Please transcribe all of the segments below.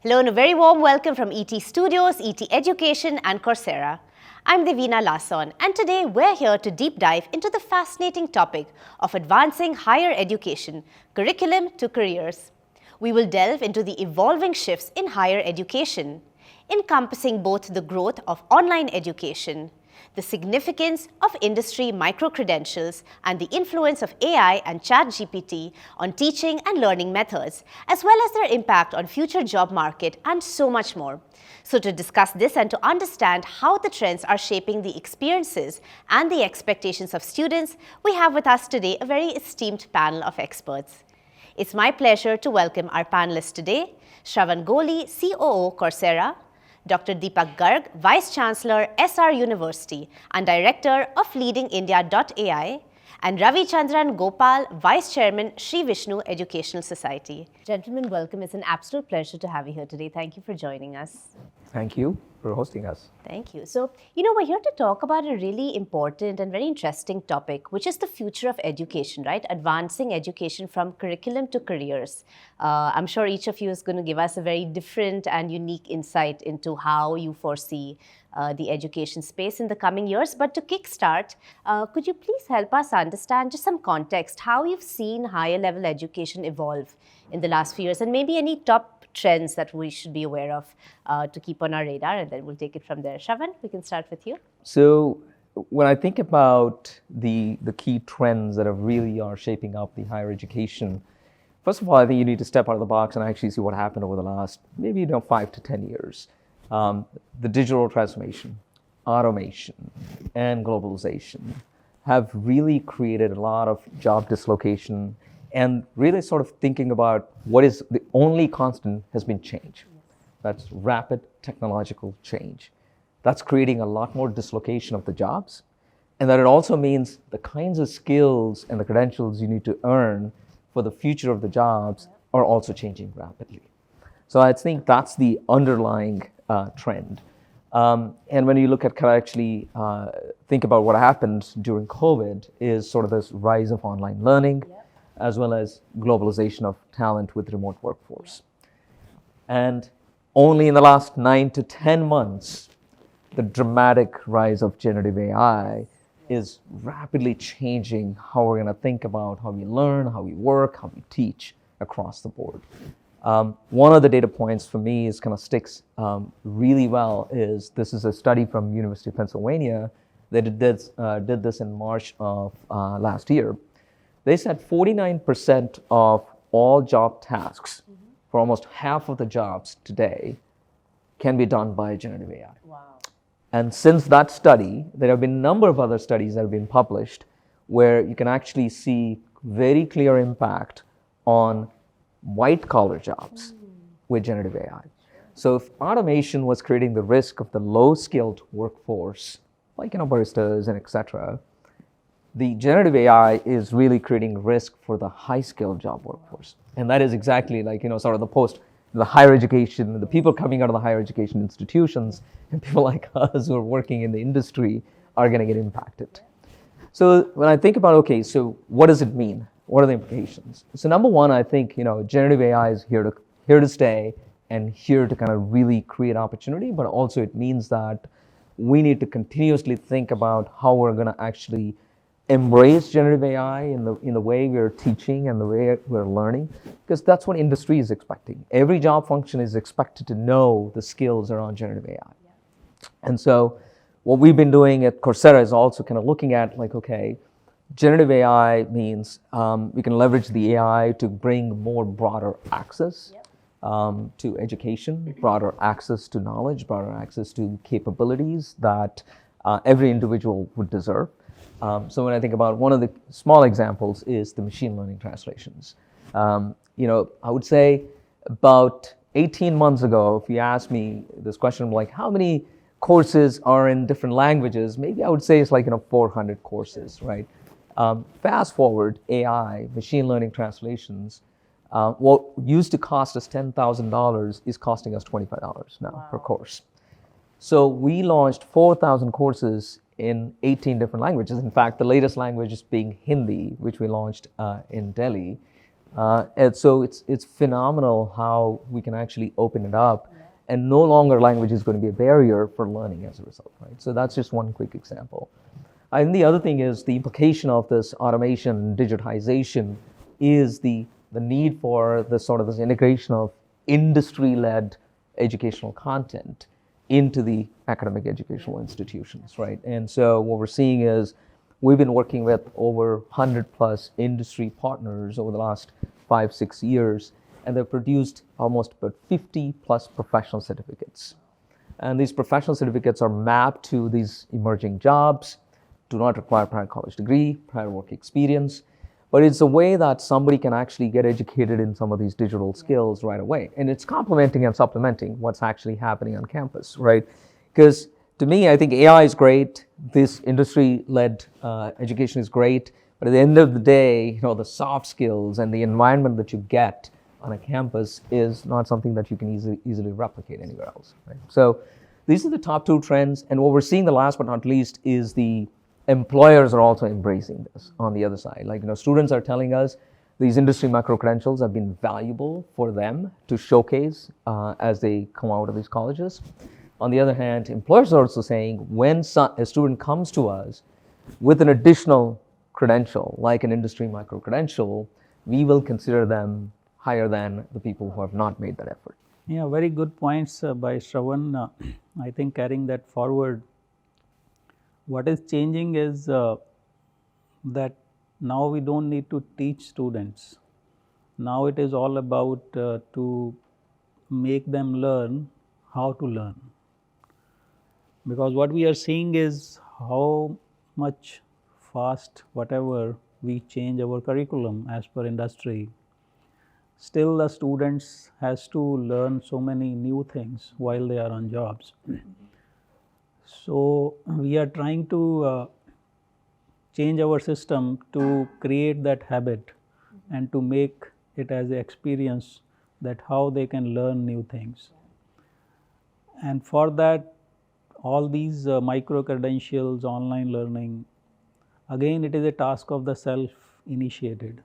Hello and a very warm welcome from ET Studios, ET Education and Coursera. I'm Devina Lasson and today we're here to deep dive into the fascinating topic of advancing higher education, curriculum to careers. We will delve into the evolving shifts in higher education, encompassing both the growth of online education, the significance of industry microcredentials, and the influence of AI and ChatGPT on teaching and learning methods, as well as their impact on future job market and so much more. So to discuss this and to understand how the trends are shaping the experiences and the expectations of students, we have with us today a very esteemed panel of experts. It's my pleasure to welcome our panelists today, Shravan Goli, COO, Coursera, Dr. Deepak Garg, Vice Chancellor, SR University and Director of LeadingIndia.AI, and Ravi Chandran Gopal, Vice Chairman, Sri Vishnu Educational Society. Gentlemen, welcome. It's an absolute pleasure to have you here today. Thank you for joining us. Thank you for hosting us. Thank you. So, we're here to talk about a really important and very interesting topic, which is the future of education, right? Advancing education from curriculum to careers. I'm sure each of you is going to give us a very different and unique insight into how you foresee the education space in the coming years. But to kickstart, could you please help us understand just some context, how you've seen higher level education evolve in the last few years, and maybe any top trends that we should be aware of to keep on our radar, and then we'll take it from there. Shravan, we can start with you. So when I think about the key trends that really are shaping up the higher education, first of all, I think you need to step out of the box and actually see what happened over the last maybe 5 to 10 years. The digital transformation, automation, and globalization have really created a lot of job dislocation and really sort of thinking about what is the only constant has been change. That's rapid technological change. That's creating a lot more dislocation of the jobs. And that it also means the kinds of skills and the credentials you need to earn for the future of the jobs are also changing rapidly. So I think that's the underlying trend. And when you look at actually think about what happened during COVID is sort of this rise of online learning, as well as globalization of talent with remote workforce. And only in the last 9 to 10 months, the dramatic rise of generative AI is rapidly changing how we're going to think about how we learn, how we work, how we teach across the board. One of the data points for me is kind of sticks really well is this is a study from University of Pennsylvania. They did this in March of last year. They said 49% of all job tasks for almost half of the jobs today can be done by generative AI. Wow. And since that study, there have been a number of other studies that have been published where you can actually see very clear impact on white-collar jobs with generative AI. So if automation was creating the risk of the low-skilled workforce, like baristas and et cetera, the generative AI is really creating risk for the high-skilled job workforce. And that is exactly like, sort of the higher education, the people coming out of the higher education institutions, and people like us who are working in the industry are going to get impacted. So when I think about, okay, so what does it mean? What are the implications? So number one, I think, generative AI is here to stay and here to kind of really create opportunity, but also it means that we need to continuously think about how we're going to actually embrace generative AI in the way we're teaching and the way we're learning, because that's what industry is expecting. Every job function is expected to know the skills around generative AI. Yeah. And so what we've been doing at Coursera is also kind of looking at like, okay, generative AI means we can leverage the AI to bring more broader access to education, broader access to knowledge, broader access to capabilities that every individual would deserve. So when I think about one of the small examples is the machine learning translations. I would say about 18 months ago, if you asked me this question, like how many courses are in different languages, maybe I would say it's like 400 courses, right? Fast forward, AI, machine learning translations, what used to cost us $10,000 is costing us $25 now per course. So we launched 4,000 courses in 18 different languages. In fact, the latest language is being Hindi, which we launched in Delhi. And so it's phenomenal how we can actually open it up, and no longer language is going to be a barrier for learning as a result, right? So that's just one quick example. And the other thing is the implication of this automation and digitization is the need for this sort of this integration of industry-led educational content into the academic educational institutions, right? And so what we're seeing is we've been working with over 100 plus industry partners over the last 5-6 years, and they've produced almost about 50 plus professional certificates. And these professional certificates are mapped to these emerging jobs, do not require prior college degree, prior work experience, but it's a way that somebody can actually get educated in some of these digital skills right away. And it's complementing and supplementing what's actually happening on campus, right? Because to me, I think AI is great, this industry-led education is great, but at the end of the day, the soft skills and the environment that you get on a campus is not something that you can easily replicate anywhere else, right? So these are the top two trends, and what we're seeing, the last but not least, is the employers are also embracing this on the other side. Like, students are telling us these industry micro-credentials have been valuable for them to showcase as they come out of these colleges. On the other hand, employers are also saying when a student comes to us with an additional credential, like an industry micro-credential, we will consider them higher than the people who have not made that effort. Yeah, very good points by Shravan. I think carrying that forward, what is changing is that now we don't need to teach students. Now it is all about to make them learn how to learn. Because what we are seeing is how much fast, whatever we change our curriculum as per industry, still the students has to learn so many new things while they are on jobs. So we are trying to change our system to create that habit and to make it as an experience that how they can learn new things. And for that, all these micro credentials, online learning, again it is a task of the self initiated.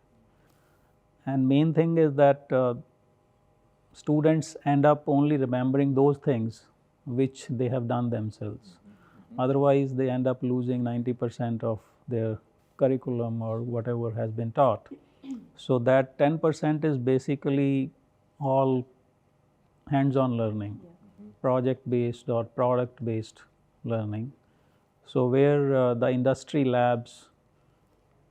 And main thing is that students end up only remembering those things which they have done themselves. Otherwise, they end up losing 90% of their curriculum or whatever has been taught. So that 10% is basically all hands-on learning, project-based or product-based learning. So where the industry labs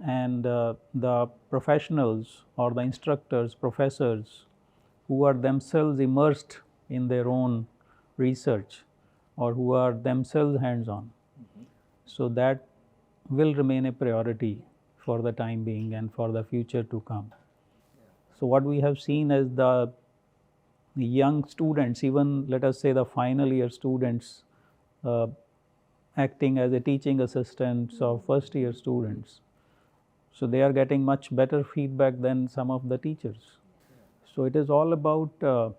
and the professionals or the instructors, professors who are themselves immersed in their own research or who are themselves hands-on. So that will remain a priority for the time being and for the future to come. So what we have seen is the young students, even let us say the final year students, acting as a teaching assistants or first year students. So they are getting much better feedback than some of the teachers. So it is all about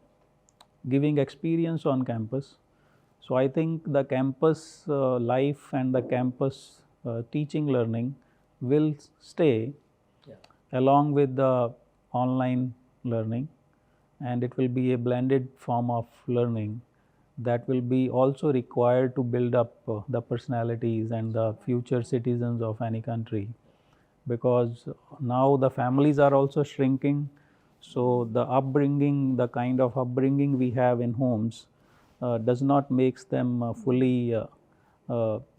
giving experience on campus. So I think the campus life and the campus teaching learning will stay along with the online learning, and it will be a blended form of learning that will be also required to build up the personalities and the future citizens of any country, because now the families are also shrinking. So the upbringing, the kind of upbringing we have in homes does not makes them fully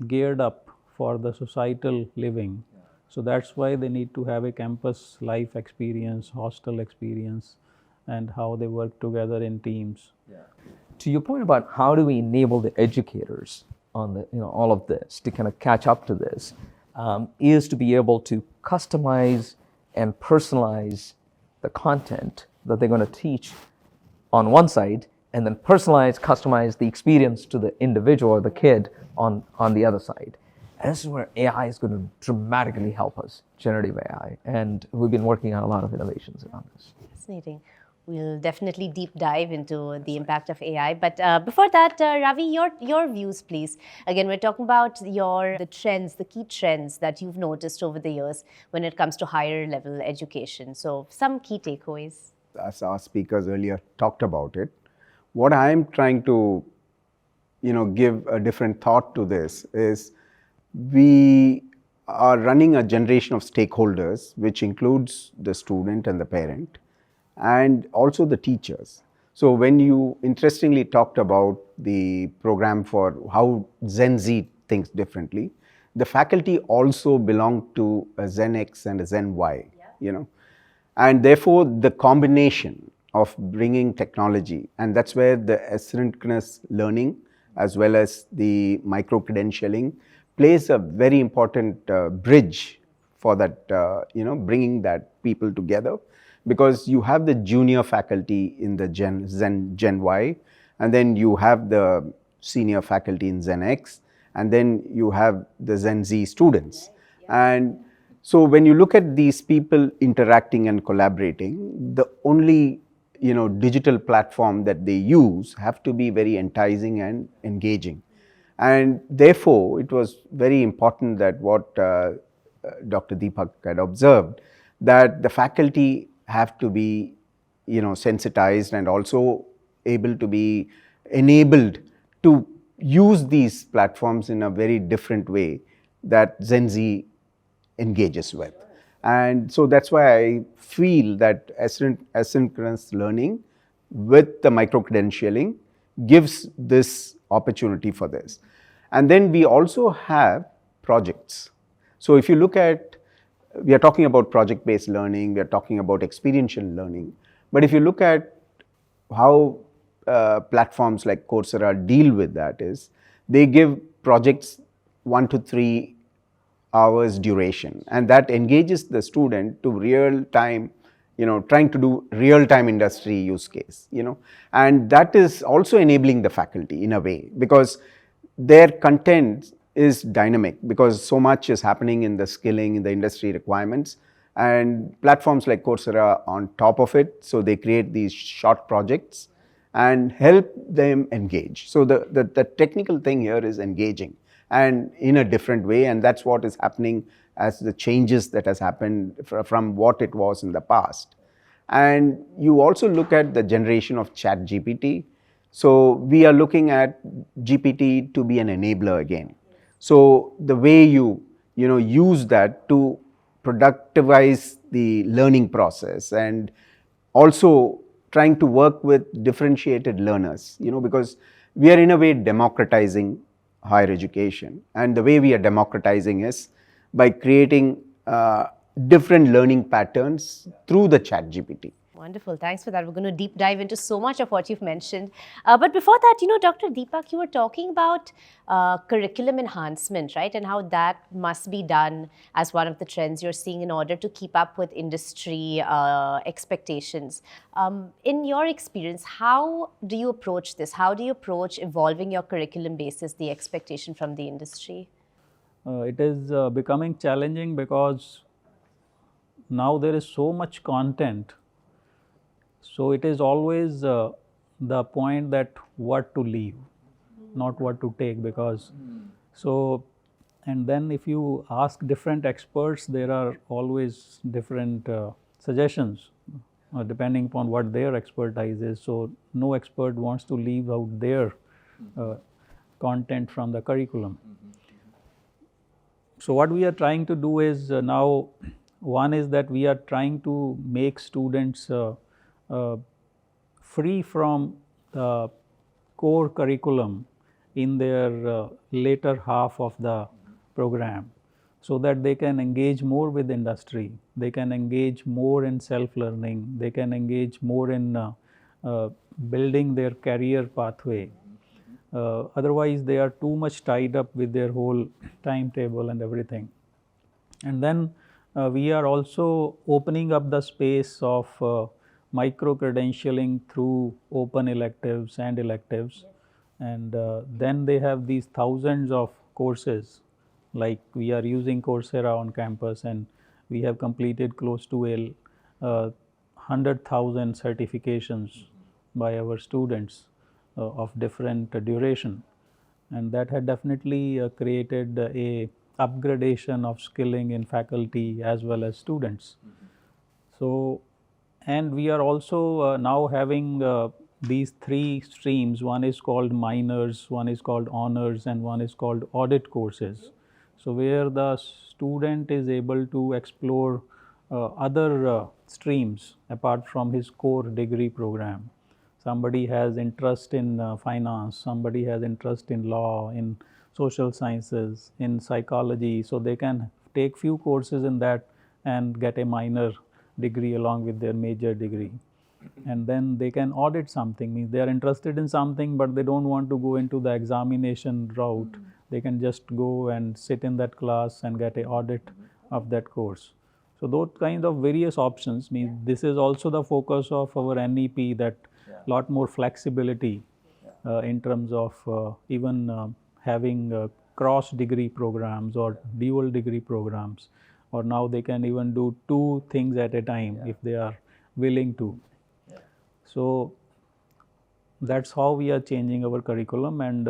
geared up for the societal living. So that's why they need to have a campus life experience, hostel experience, and how they work together in teams. To your point about how do we enable the educators on the all of this to kind of catch up to this, is to be able to customize and personalize the content that they're going to teach on one side, and then personalize, customize the experience to the individual or the kid on the other side. And this is where AI is going to dramatically help us, generative AI. And we've been working on a lot of innovations around this. Fascinating. We'll definitely deep dive into the impact of AI. But before that, Ravi, your views, please. Again, we're talking about the trends, the key trends that you've noticed over the years when it comes to higher level education. So some key takeaways. As our speakers earlier talked about it, what I'm trying to, give a different thought to this is we are running a generation of stakeholders, which includes the student and the parent, and also the teachers. So when you interestingly talked about the program for how Gen Z thinks differently, the faculty also belong to a Gen X and a Gen Y, and therefore the combination of bringing technology, and that's where the asynchronous learning as well as the micro-credentialing plays a very important bridge for that, bringing that people together, because you have the junior faculty in the Gen Y, and then you have the senior faculty in Gen X, and then you have the Gen Z students. And so when you look at these people interacting and collaborating, the only digital platform that they use have to be very enticing and engaging. And therefore, it was very important that what Dr. Deepak had observed, that the faculty have to be sensitized and also able to be enabled to use these platforms in a very different way that Gen Z engages with. And so that's why I feel that asynchronous learning with the micro-credentialing gives this opportunity for this. And then we also have projects. So if you look at, we are talking about project-based learning, we are talking about experiential learning, but if you look at how platforms like Coursera deal with that, is they give projects 1 to 3 hours duration, and that engages the student to real time, trying to do real time industry use case, and that is also enabling the faculty in a way, because their content is dynamic, because so much is happening in the skilling, in the industry requirements, and platforms like Coursera on top of it, so they create these short projects and help them engage. So the technical thing here is engaging, and in a different way, and that's what is happening as the changes that has happened from what it was in the past. And you also look at the generation of Chat GPT. So we are looking at GPT to be an enabler again. So the way you use that to productivize the learning process, and also trying to work with differentiated learners, because we are in a way democratizing higher education, and the way we are democratizing is by creating different learning patterns through the Chat GPT. Wonderful. Thanks for that. We're going to deep dive into so much of what you've mentioned. But before that, Dr. Deepak, you were talking about curriculum enhancement, right? And how that must be done as one of the trends you're seeing in order to keep up with industry expectations. In your experience, how do you approach this? How do you approach evolving your curriculum basis the expectation from the industry? It is becoming challenging because now there is so much content. So it is always the point that what to leave, not what to take, because so, and then if you ask different experts, there are always different suggestions depending upon what their expertise is. So no expert wants to leave out their content from the curriculum. So what we are trying to do is now, one is that we are trying to make students free from the core curriculum in their later half of the program, so that they can engage more with industry, they can engage more in self-learning, they can engage more in building their career pathway. Otherwise, they are too much tied up with their whole timetable and everything. And then we are also opening up the space of micro-credentialing through open electives and electives. And then they have these thousands of courses, like we are using Coursera on campus, and we have completed close to 100 100,000 certifications by our students of different duration, and that had definitely created a upgradation of skilling in faculty as well as students. So, and we are also now having these three streams. One is called minors, one is called honors, and one is called audit courses. So, where the student is able to explore other streams apart from his core degree program. Somebody has interest in finance, somebody has interest in law, in social sciences, in psychology, so they can take few courses in that and get a minor degree along with their major degree. And then they can audit something, means they are interested in something but they don't want to go into the examination route. They can just go and sit in that class and get a audit of that course. So those kind of various options, means this is also the focus of our NEP, that lot more flexibility in terms of even having cross degree programs or dual degree programs, or now they can even do two things at a time if they are willing to. So that's how we are changing our curriculum, and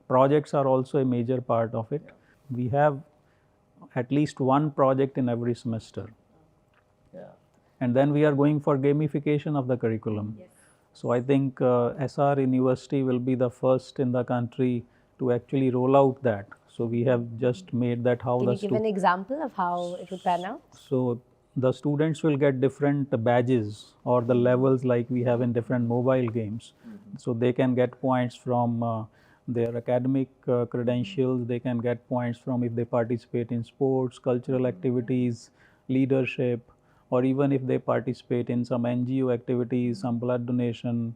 projects are also a major part of it. We have at least one project in every semester, and then we are going for gamification of the curriculum. So I think SR University will be the first in the country to actually roll out that. So we have just made that how Can the you give an example of how it would pan out? so the students will get different badges or the levels like we have in different mobile games. So they can get points from their academic credentials, they can get points from if they participate in sports, cultural activities, leadership, or even if they participate in some NGO activities, some blood donation.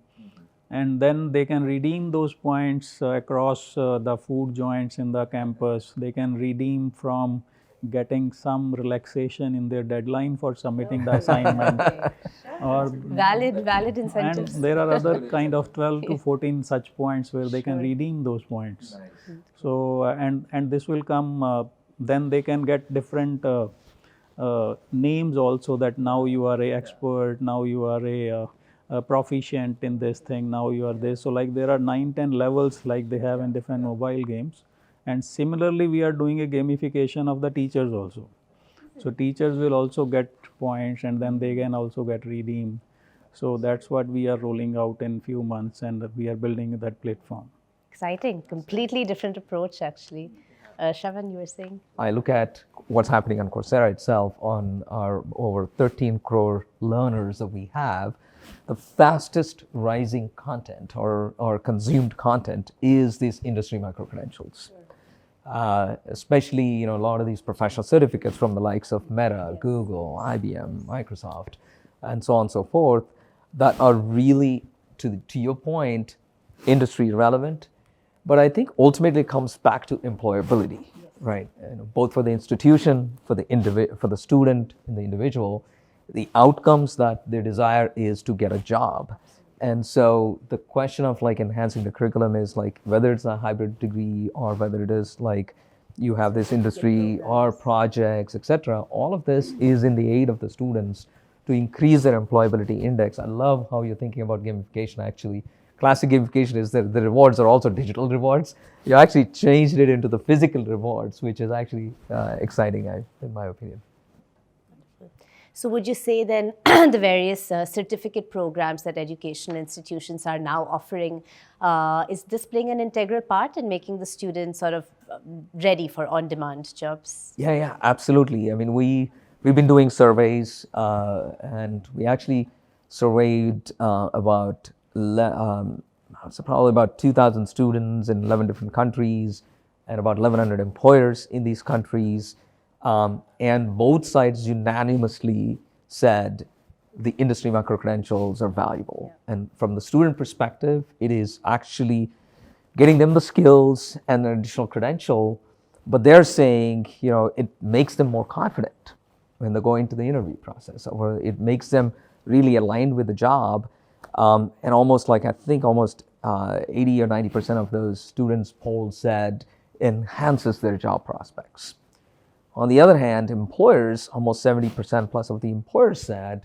And then they can redeem those points across the food joints in the campus. They can redeem from getting some relaxation in their deadline for submitting the assignment. Or Valid incentives. and there are other kind of 12 to 14 such points where they can redeem those points. So and this will come, then they can get different names also, that now you are a expert, now you are a proficient in this thing, now you are this. So like there are 9-10 levels like they have in different mobile games. And similarly we are doing a gamification of the teachers also. So teachers will also get points and then they can also get redeemed. So that's what we are rolling out in few months, and we are building that platform. Exciting. Completely different approach, actually. Shravan, you were saying? I look at what's happening on Coursera itself, on our over 13 crore learners that we have. The fastest rising content or consumed content is these industry micro-credentials. Especially, a lot of these professional certificates from the likes of Meta, Google, IBM, Microsoft, and so on and so forth, that are really, to your point, industry relevant. But I think ultimately it comes back to employability, right? Both for the institution, for the student and the individual, the outcomes that they desire is to get a job. And so the question of like enhancing the curriculum is like whether it's a hybrid degree or whether it is like you have this industry or projects, etc. All of this is in the aid of the students to increase their employability index. I love how you're thinking about gamification. Actually, classic gamification is that the rewards are also digital rewards. You actually changed it into the physical rewards, which is actually exciting, in my opinion. So would you say then the various certificate programs that educational institutions are now offering, is this playing an integral part in making the students sort of ready for on-demand jobs? Yeah, absolutely. I mean, we've been doing surveys, and we actually surveyed probably about 2,000 students in 11 different countries and about 1,100 employers in these countries. And both sides unanimously said the industry micro-credentials are valuable. And from the student perspective, it is actually getting them the skills and an additional credential, but they're saying, it makes them more confident when they go into the interview process, or it makes them really aligned with the job. And almost 80 or 90% of those students polled said enhances their job prospects. On the other hand, employers, almost 70% plus of the employers said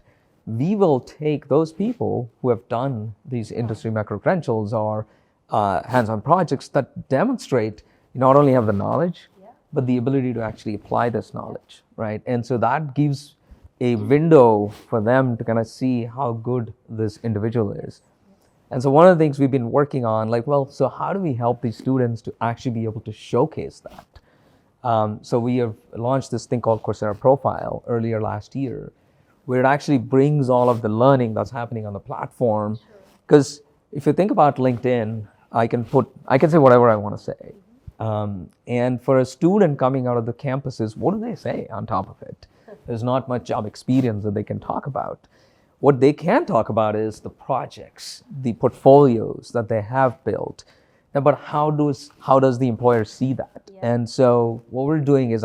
we will take those people who have done these industry micro-credentials or hands-on projects that demonstrate you not only have the knowledge, but the ability to actually apply this knowledge, right? And so that gives a window for them to kind of see how good this individual is. And so one of the things we've been working on, like, well, so how do we help these students to actually be able to showcase that? So we have launched this thing called Coursera Profile earlier last year, where it actually brings all of the learning that's happening on the platform. Because if you think about LinkedIn, I can say whatever I want to say. And for a student coming out of the campuses, what do they say on top of it? There's not much job experience that they can talk about. What they can talk about is the projects, the portfolios that they have built. But how does the employer see that? Yeah. And so what we're doing is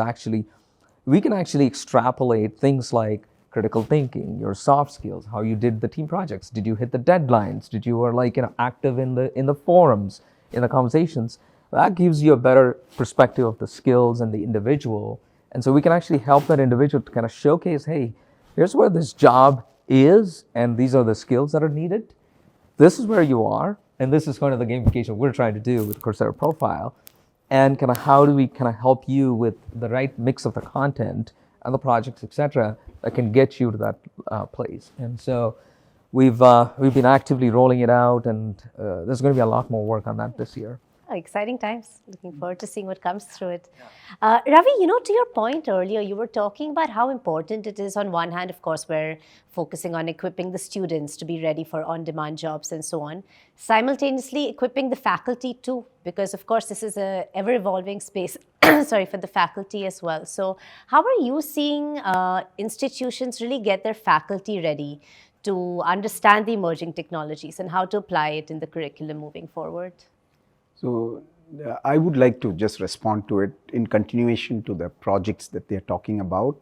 we can actually extrapolate things like critical thinking, your soft skills, how you did the team projects. Did you hit the deadlines? Did you were active in the forums, in the conversations? That gives you a better perspective of the skills and the individual. And so we can actually help that individual to kind of showcase, hey, here's where this job is, and these are the skills that are needed. This is where you are, and this is kind of the gamification we're trying to do with Coursera Profile. And kind of how do we kind of help you with the right mix of the content and the projects, etc., that can get you to that place. And so we've been actively rolling it out, and there's going to be a lot more work on that this year. Oh, exciting times. Looking forward to seeing what comes through it. Ravi, to your point earlier, you were talking about how important it is. On one hand, of course, we're focusing on equipping the students to be ready for on-demand jobs and so on. Simultaneously, equipping the faculty too, because of course, this is a ever-evolving space, sorry, for the faculty as well. So how are you seeing institutions really get their faculty ready to understand the emerging technologies and how to apply it in the curriculum moving forward? So I would like to just respond to it in continuation to the projects that they're talking about,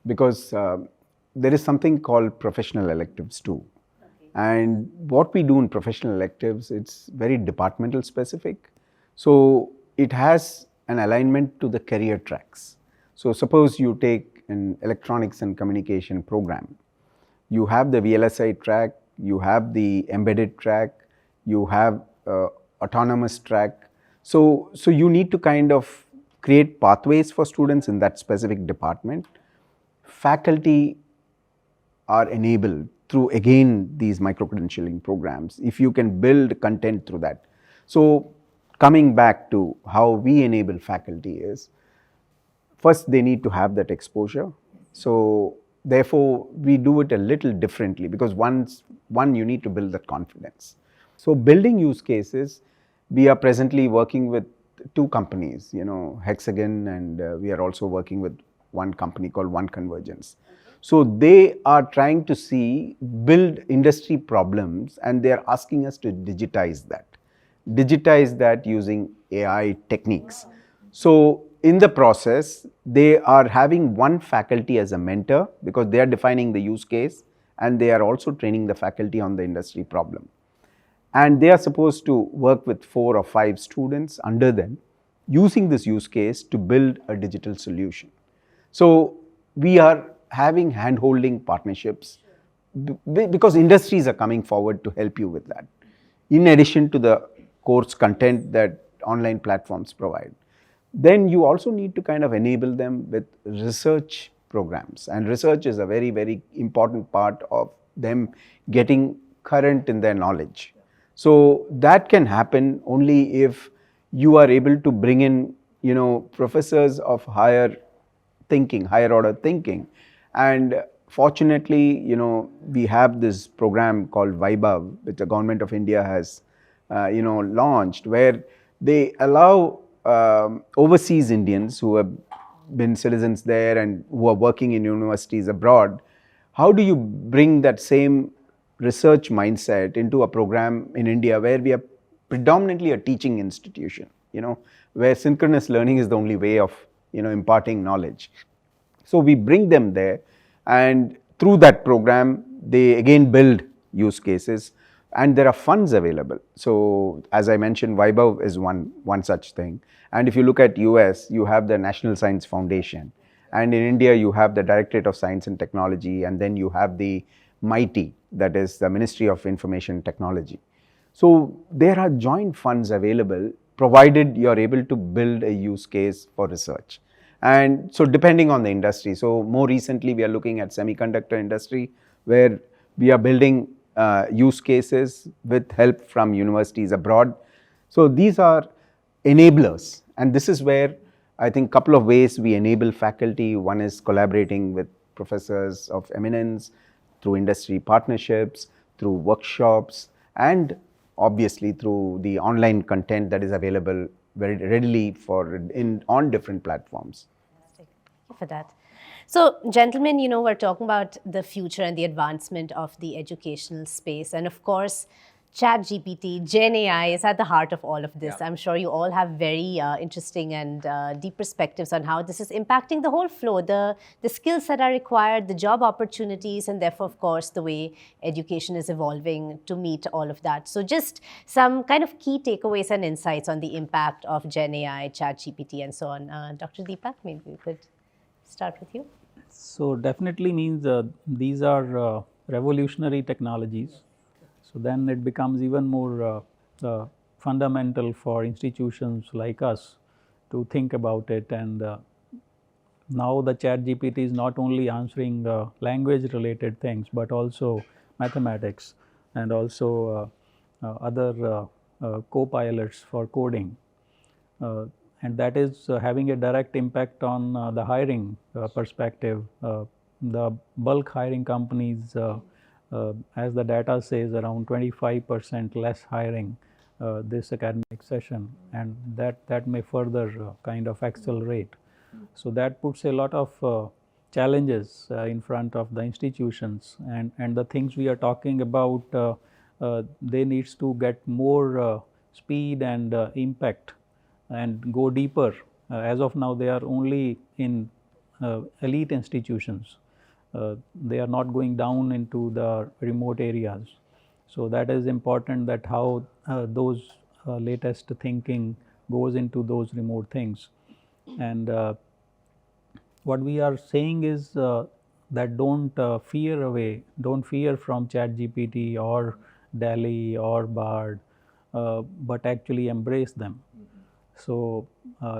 because there is something called professional electives too. Okay. And what we do in professional electives, it's very departmental specific. So it has an alignment to the career tracks. So suppose you take an electronics and communication program. You have the VLSI track, you have the embedded track, you have autonomous track. So you need to kind of create pathways for students in that specific department. Faculty are enabled through, again, these micro-credentialing programs, if you can build content through that. So coming back to how we enable faculty is, first they need to have that exposure. So therefore, we do it a little differently, because one, you need to build that confidence. So building use cases, we are presently working with two companies, Hexagon, and we are also working with one company called One Convergence. So they are trying to build industry problems, and they are asking us to digitize that using AI techniques. So in the process, they are having one faculty as a mentor, because they are defining the use case, and they are also training the faculty on the industry problem. And they are supposed to work with 4 or 5 students under them, using this use case to build a digital solution. So we are having hand-holding partnerships, because industries are coming forward to help you with that, in addition to the course content that online platforms provide. Then you also need to kind of enable them with research programs, and research is a very, very important part of them getting current in their knowledge. So that can happen only if you are able to bring in, professors of higher order thinking. And fortunately, we have this program called Vaibhav, which the government of India has, launched, where they allow overseas Indians who have been citizens there and who are working in universities abroad. How do you bring that same research mindset into a program in India, where we are predominantly a teaching institution, where synchronous learning is the only way of, imparting knowledge. So we bring them there, and through that program, they again build use cases, and there are funds available. So as I mentioned, Vaibhav is one such thing. And if you look at US, you have the National Science Foundation. And in India, you have the Directorate of Science and Technology, and then you have the MITI, that is the Ministry of Information Technology. So there are joint funds available provided you are able to build a use case for research. And so depending on the industry, so more recently we are looking at semiconductor industry where we are building use cases with help from universities abroad. So these are enablers, and this is where I think couple of ways we enable faculty. One is collaborating with professors of eminence through industry partnerships, through workshops, and obviously through the online content that is available very readily on different platforms. Thank you for that. So, gentlemen, we're talking about the future and the advancement of the educational space. And of course, ChatGPT, Gen AI is at the heart of all of this. I'm sure you all have very interesting and deep perspectives on how this is impacting the whole flow, the skills that are required, the job opportunities, and therefore, of course, the way education is evolving to meet all of that. So just some kind of key takeaways and insights on the impact of Gen AI, ChatGPT, and so on. Dr. Deepak, maybe we could start with you. So definitely means these are revolutionary technologies. So then it becomes even more fundamental for institutions like us to think about it. And now the ChatGPT is not only answering language related things, but also mathematics and also other co-pilots for coding. And that is having a direct impact on the hiring perspective. The bulk hiring companies, as the data says, around 25% less hiring this academic session, and that may further kind of accelerate. So that puts a lot of challenges in front of the institutions, and the things we are talking about, they needs to get more speed and impact and go deeper. As of now, they are only in elite institutions. They are not going down into the remote areas. So that is important, that how those latest thinking goes into those remote things. And what we are saying is that don't fear away, don't fear from ChatGPT or DALL-E or BARD, but actually embrace them. So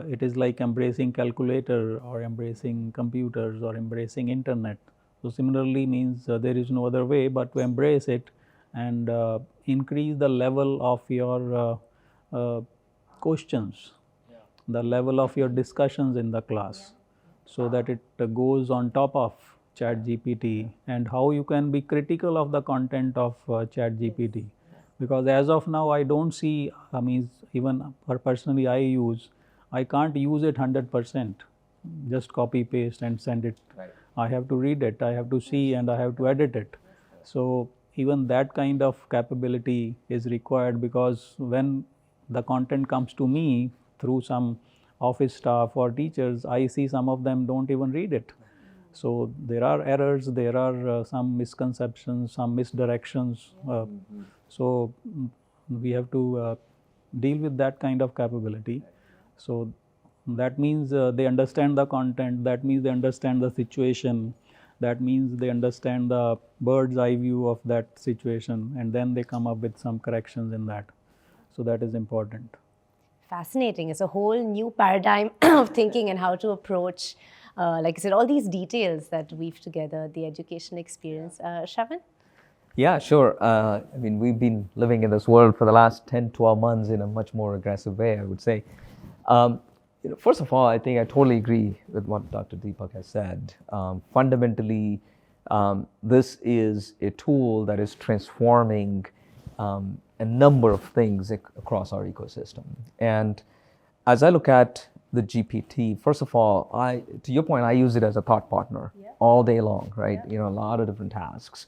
it is like embracing calculator or embracing computers or embracing internet. So similarly means there is no other way but to embrace it and increase the level of your questions, the level of your discussions in the class, so that it goes on top of ChatGPT, and how you can be critical of the content of ChatGPT. Because as of now, I don't see, I mean, even personally I can't use it 100%, just copy paste and send it. Right. I have to read it, I have to see, and I have to edit it. So even that kind of capability is required, because when the content comes to me through some office staff or teachers, I see some of them don't even read it. So there are errors, there are some misconceptions, some misdirections. So we have to deal with that kind of capability. So that means they understand the content, that means they understand the situation, that means they understand the bird's eye view of that situation, and then they come up with some corrections in that. So that is important. Fascinating. It's a whole new paradigm of thinking and how to approach, like I said, all these details that weave together the education experience. Shravan? Yeah, sure. I mean, we've been living in this world for the last 10, 12 months in a much more aggressive way, I would say. First of all, I think I totally agree with what Dr. Deepak has said. Fundamentally, this is a tool that is transforming a number of things across our ecosystem. And as I look at the GPT, first of all, to your point, I use it as a thought partner all day long, right? A lot of different tasks.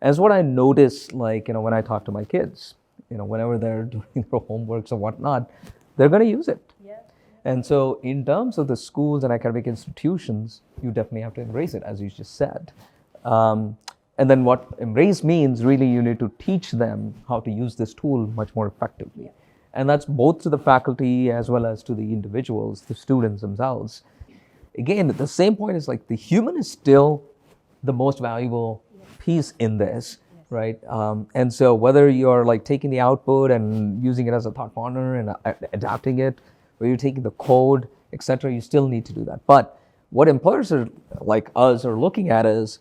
As what I notice, like, when I talk to my kids, whenever they're doing their homeworks or whatnot, they're going to use it. Yeah. And so in terms of the schools and academic institutions, you definitely have to embrace it, as you just said. And then what embrace means, really, you need to teach them how to use this tool much more effectively. Yeah. And that's both to the faculty as well as to the individuals, the students themselves. Again, the same point is, like, the human is still the most valuable expertise in this, right? And so whether you're like taking the output and using it as a thought partner and adapting it, or you're taking the code, etc., you still need to do that. But what employers are like us are looking at is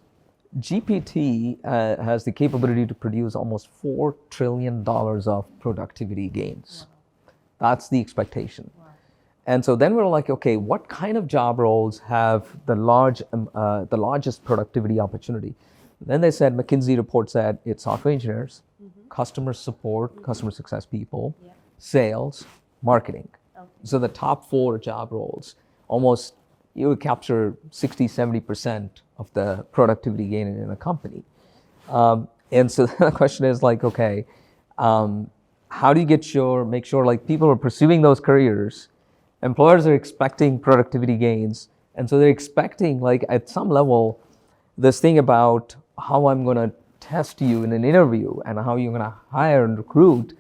GPT has the capability to produce almost $4 trillion of productivity gains. That's the expectation. And so then we're like, okay, what kind of job roles have the largest productivity opportunity? Then they said, McKinsey report said it's software engineers, customer support, customer success people, sales, marketing. So the top 4 job roles, almost you would capture 60-70% of the productivity gain in a company. And so the question is like, okay, how do you make sure like people are pursuing those careers? Employers are expecting productivity gains, and so they're expecting like at some level this thing about how I'm going to test you in an interview and how you're going to hire and recruit.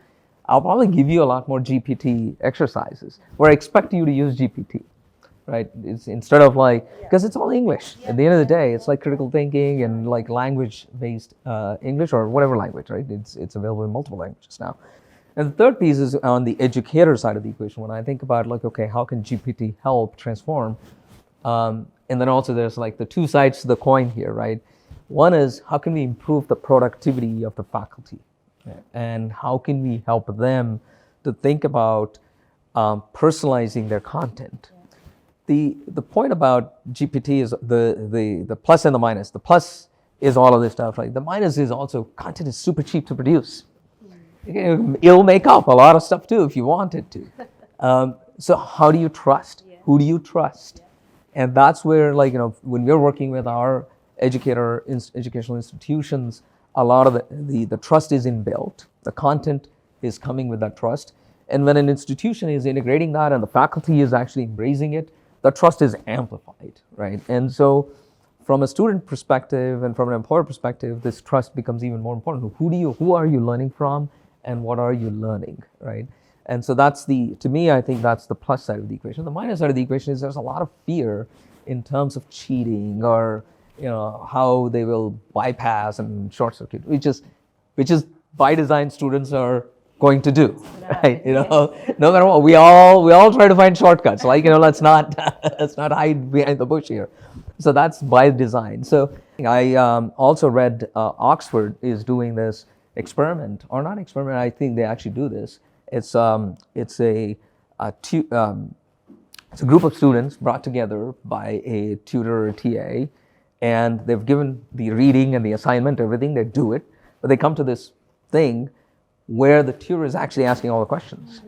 I'll probably give you a lot more GPT exercises where I expect you to use GPT, right? It's instead of like, because it's all English. At the end of the day, it's like critical thinking and like language-based English or whatever language, right? It's available in multiple languages now. And the third piece is on the educator side of the equation. When I think about like, okay, how can GPT help transform? And then also there's like the two sides to the coin here, right? One is how can we improve the productivity of the faculty? And how can we help them to think about personalizing their content? The point about GPT is the plus and the minus. The plus is all of this stuff, right? The minus is also content is super cheap to produce. It'll make up a lot of stuff too if you wanted to. So how do you trust? Who do you trust? And that's where, like, when we're working with our educational institutions, a lot of the trust is inbuilt. The content is coming with that trust. And when an institution is integrating that and the faculty is actually embracing it, the trust is amplified, right? And so from a student perspective and from an employer perspective, this trust becomes even more important. Who are you learning from and what are you learning, right? And so to me, I think that's the plus side of the equation. The minus side of the equation is there's a lot of fear in terms of cheating or, how they will bypass and short circuit, which is by design students are going to do, right? No matter what, we all try to find shortcuts. Like, let's not hide behind the bush here. So that's by design. So I also read Oxford is doing this experiment, or not experiment. I think they actually do this. It's a group of students brought together by a tutor or a TA, and they've given the reading and the assignment, everything. They do it, but they come to this thing where the tutor is actually asking all the questions.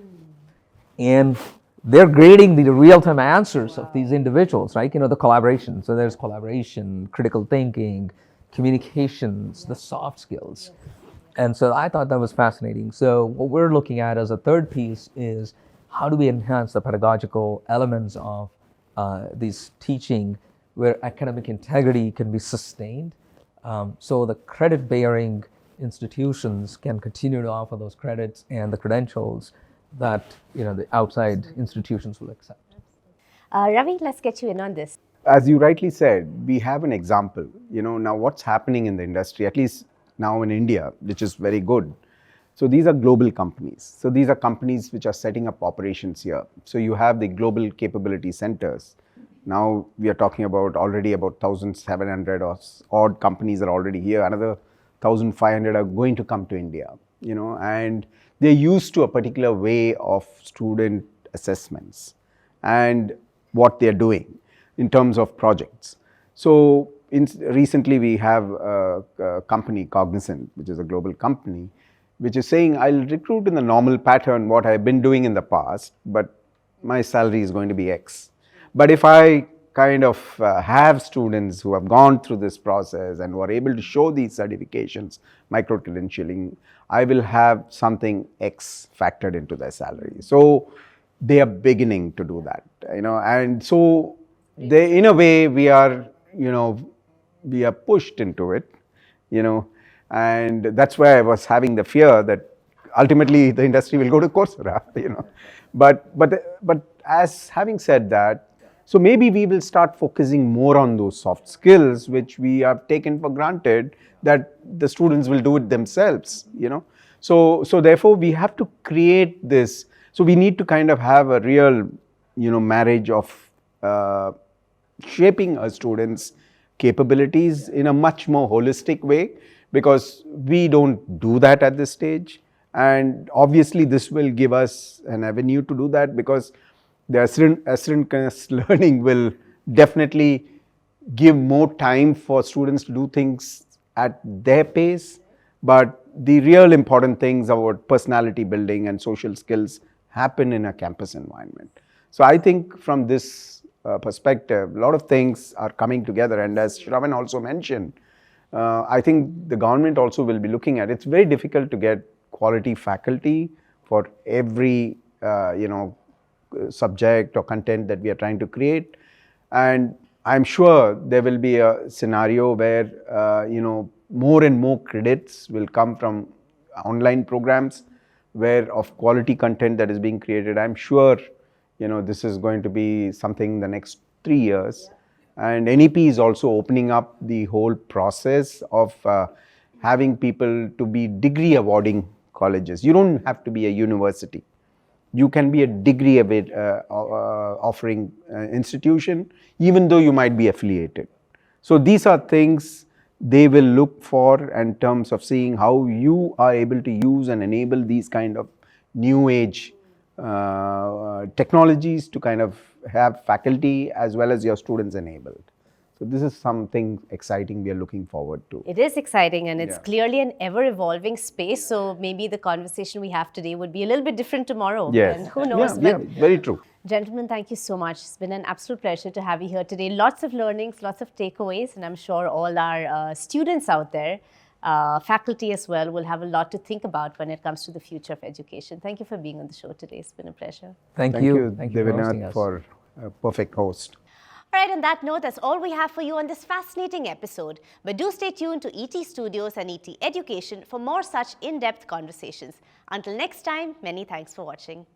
And they're grading the real-time answers of these individuals, right? The collaboration. So there's collaboration, critical thinking, communications, the soft skills. And so I thought that was fascinating. So what we're looking at as a third piece is how do we enhance the pedagogical elements of these teaching where academic integrity can be sustained, so the credit-bearing institutions can continue to offer those credits and the credentials that the outside institutions will accept. Ravi, let's get you in on this. As you rightly said, we have an example. Now what's happening in the industry, at least now in India, which is very good. So these are global companies. So these are companies which are setting up operations here. So you have the global capability centers. Now we are talking about already about 1,700 or odd companies are already here. Another 1,500 are going to come to India, and they're used to a particular way of student assessments and what they're doing in terms of projects. So recently we have a company, Cognizant, which is a global company, which is saying, I'll recruit in the normal pattern, what I've been doing in the past, but my salary is going to be X. But if I kind of have students who have gone through this process and who are able to show these certifications, microcredentialing, I will have something X factored into their salary. So they are beginning to do that, and so they, in a way, we are pushed into it, and that's why I was having the fear that ultimately the industry will go to Coursera, But as having said that, So maybe we will start focusing more on those soft skills, which we have taken for granted that the students will do it themselves, So therefore, we have to create this. So we need to kind of have a real, marriage of shaping our students' capabilities in a much more holistic way, because we don't do that at this stage. And obviously, this will give us an avenue to do that, because the asynchronous learning will definitely give more time for students to do things at their pace. But the real important things about personality building and social skills happen in a campus environment. So I think from this perspective, a lot of things are coming together. And as Shravan also mentioned, I think the government also will be looking at it. It's very difficult to get quality faculty for every subject or content that we are trying to create. And I'm sure there will be a scenario where more and more credits will come from online programs where of quality content that is being created. I'm sure this is going to be something in the next 3 years. And NEP is also opening up the whole process of having people to be degree awarding colleges. You don't have to be a university. You can be a degree offering institution, even though you might be affiliated. So these are things they will look for in terms of seeing how you are able to use and enable these kind of new age technologies to kind of have faculty as well as your students enabled. So this is something exciting we are looking forward to. It is exciting, and it's clearly an ever-evolving space. So maybe the conversation we have today would be a little bit different tomorrow. Yes. And who knows? Yeah, very true. Gentlemen, thank you so much. It's been an absolute pleasure to have you here today. Lots of learnings, lots of takeaways, and I'm sure all our students out there, faculty as well, will have a lot to think about when it comes to the future of education. Thank you for being on the show today. It's been a pleasure. Thank you. Thank you Devinath, for a perfect host. All right, on that note, that's all we have for you on this fascinating episode. But do stay tuned to ET Studios and ET Education for more such in-depth conversations. Until next time, many thanks for watching.